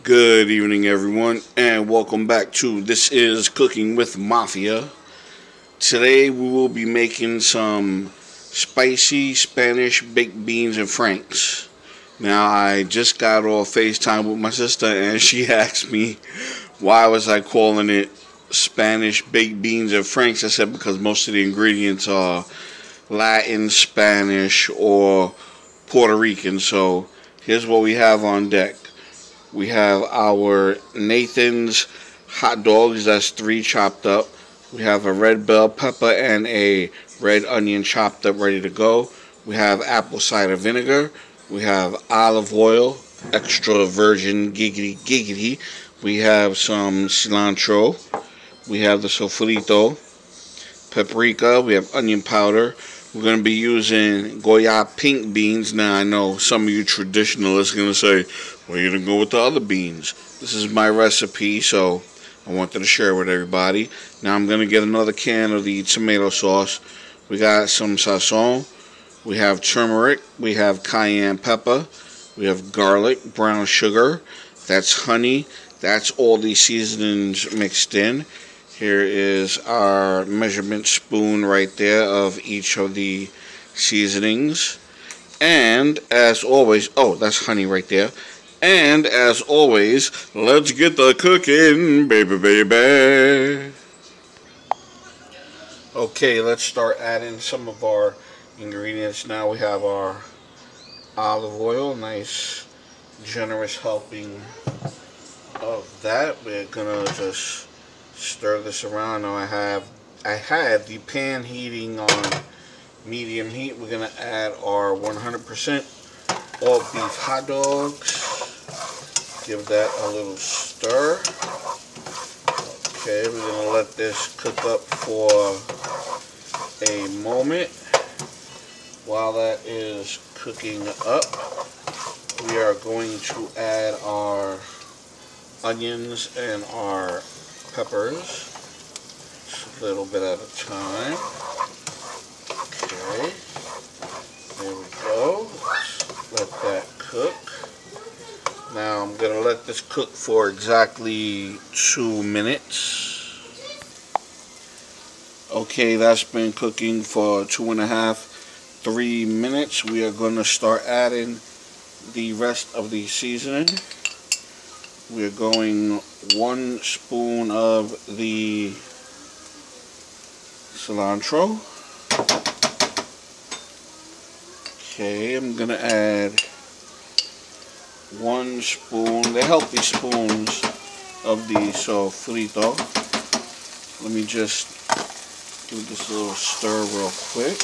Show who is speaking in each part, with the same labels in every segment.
Speaker 1: Good evening, everyone, and welcome back to This is Cooking with Mafia. Today we will be making some spicy Spanish baked beans and franks. Now, I just got off FaceTime with my sister, and she asked me why was I calling it Spanish baked beans and franks. I said because most of the ingredients are Latin, Spanish, or Puerto Rican. So here's what we have on deck. We have our Nathan's hot dogs, that's 3 chopped up. We have a red bell pepper and a red onion chopped up, ready to go. We have apple cider vinegar. We have olive oil, extra virgin giggity giggity. We have some cilantro. We have the sofrito, paprika. We have onion powder. We're going to be using Goya pink beans. Now, I know some of you traditionalists are going to say, well, you didn't go with the other beans. This is my recipe, so I wanted to share it with everybody. Now, I'm going to get another can of the tomato sauce. We got some sazon. We have turmeric. We have cayenne pepper. We have garlic, brown sugar. That's honey. That's all these seasonings mixed in. Here is our measurement spoon right there of each of the seasonings. And as always, oh, that's honey right there. And as always, let's get the cooking, baby. Okay, let's start adding some of our ingredients. Now we have our olive oil, nice generous helping of that. We're gonna just stir this around. Now I had the pan heating on medium heat. We're gonna add our 100% all beef hot dogs. Give that a little stir. Okay, we're gonna let this cook up for a moment. While that is cooking up, we are going to add our onions and our peppers, just a little bit at a time. Okay, there we go. Let's let that cook. Now I'm going to let this cook for exactly 2 minutes. Okay, that's been cooking for 2.5, 3 minutes. We are going to start adding the rest of the seasoning. We're going 1 spoon of the cilantro. Okay, I'm going to add 1 spoon, the healthy spoons of the sofrito. Let me just give this a little stir real quick.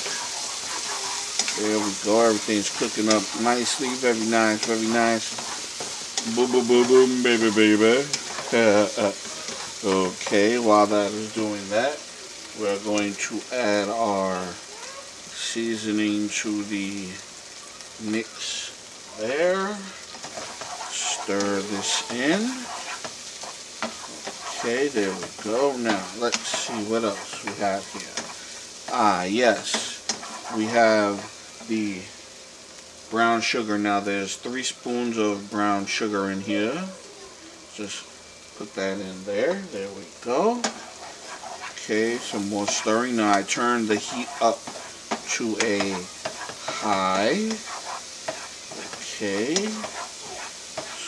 Speaker 1: There we go, everything's cooking up nicely, very nice, very nice. Boom, boom, boom, boom, baby. Okay, while that is doing that, we're going to add our seasoning to the mix there. Stir this in. Okay, there we go. Now, let's see what else we have here. Ah, yes. We have the brown sugar. Now, there's 3 spoons of brown sugar in here. Just put that in there. There we go. Okay, some more stirring. Now, I turned the heat up to a high. Okay.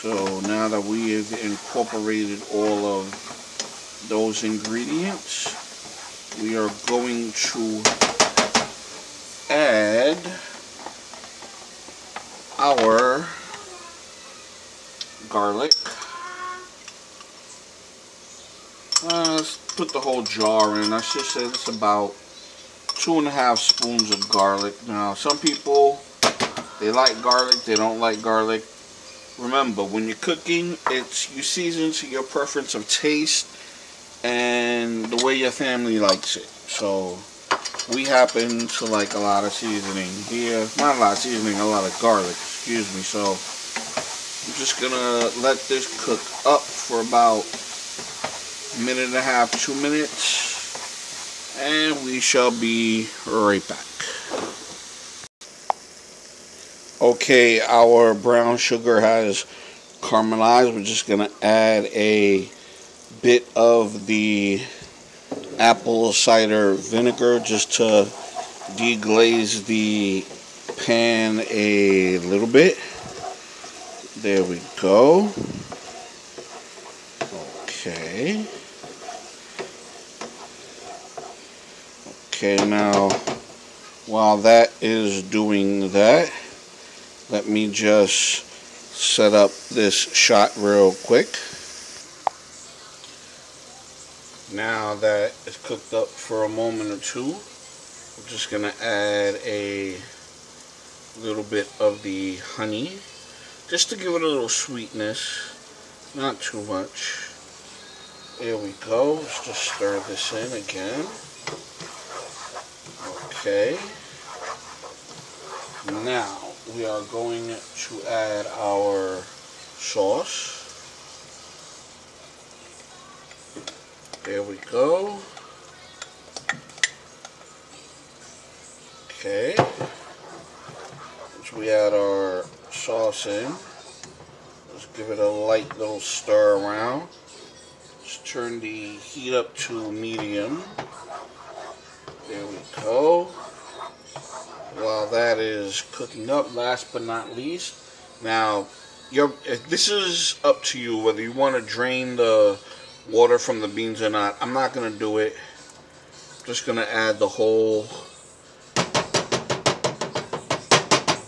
Speaker 1: So now that we have incorporated all of those ingredients, we are going to add our garlic. Let's put the whole jar in. I should say it's about 2.5 spoons of garlic. Now, some people, they like garlic, they don't like garlic. Remember, when you're cooking, you season to your preference of taste and the way your family likes it. So, we happen to like a lot of seasoning here. Not a lot of seasoning, a lot of garlic, excuse me. So, I'm just going to let this cook up for about 1.5 to 2 minutes. And we shall be right back. Okay, our brown sugar has caramelized. We're just going to add a bit of the apple cider vinegar just to deglaze the pan a little bit. There we go. Okay. Okay, now while that is doing that, let me just set up this shot real quick. Now that it's cooked up for a moment or two, we're just going to add a little bit of the honey just to give it a little sweetness, not too much. There we go. Let's just stir this in again. Okay. Now we are going to add our sauce. There we go. Okay. Once we add our sauce in, let's give it a light little stir around. Just turn the heat up to medium. There we go. While that is cooking up, last but not least, now this is up to you whether you want to drain the water from the beans or not. I'm not going to do it. I'm just going to add the whole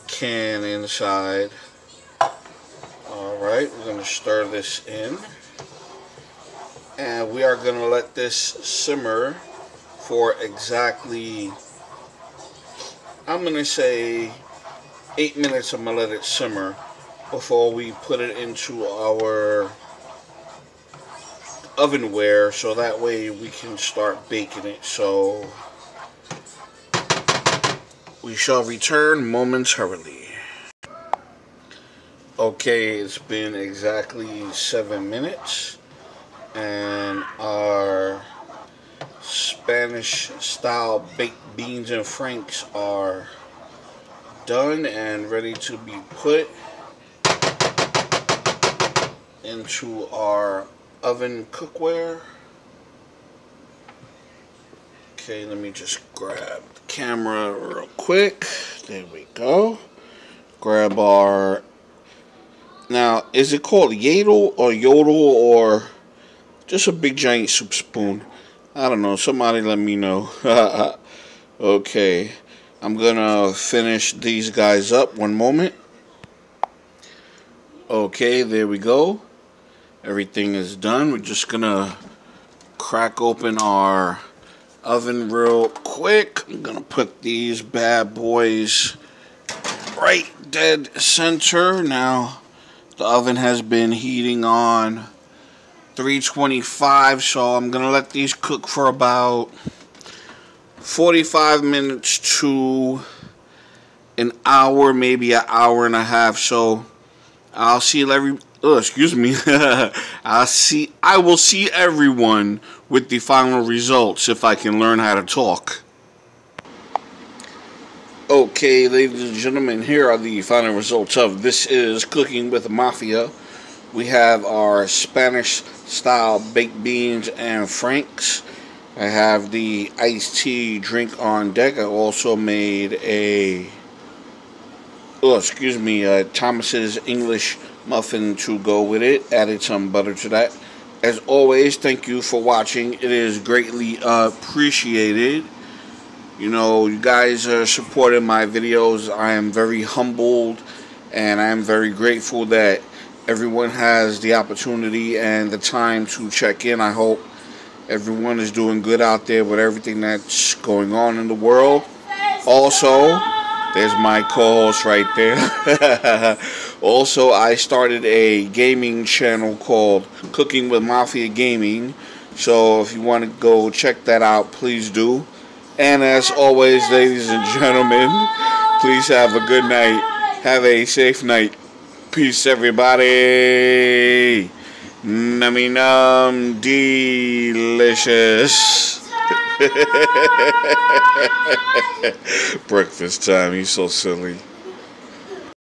Speaker 1: can inside. Alright, we're going to stir this in. And we are going to let this simmer for exactly, I'm going to say 8 minutes. I'm going to let it simmer before we put it into our ovenware, so that way we can start baking it. So we shall return momentarily. Okay, it's been exactly 7 minutes and our Spanish style baked beans and franks are done and ready to be put into our oven cookware. Okay, let me just grab the camera real quick. There we go. Grab our, now is it called Yodel or just a big giant soup spoon? I don't know, somebody let me know. Okay, I'm gonna finish these guys up. One moment. Okay, there we go. Everything is done. We're just gonna crack open our oven real quick. I'm gonna put these bad boys right dead center. Now the oven has been heating on 325, so I'm gonna let these cook for about 45 minutes to an hour, maybe an hour and a half. So I'll see I will see everyone with the final results if I can learn how to talk. Okay, ladies and gentlemen, here are the final results of This Is Cooking with Mafia. We have our Spanish style baked beans and franks. I have the iced tea drink on deck. I also made a Thomas's English muffin to go with it. Added some butter to that. As always, thank you for watching. It is greatly appreciated. You know, you guys are supporting my videos. I am very humbled and I am very grateful that everyone has the opportunity and the time to check in. I hope everyone is doing good out there with everything that's going on in the world. Also, there's my co-host right there. Also, I started a gaming channel called Cooking with Mafia Gaming. So if you want to go check that out, please do. And as always, ladies and gentlemen, please have a good night. Have a safe night. Peace, everybody. Nummy num delicious. Breakfast time. He's so silly.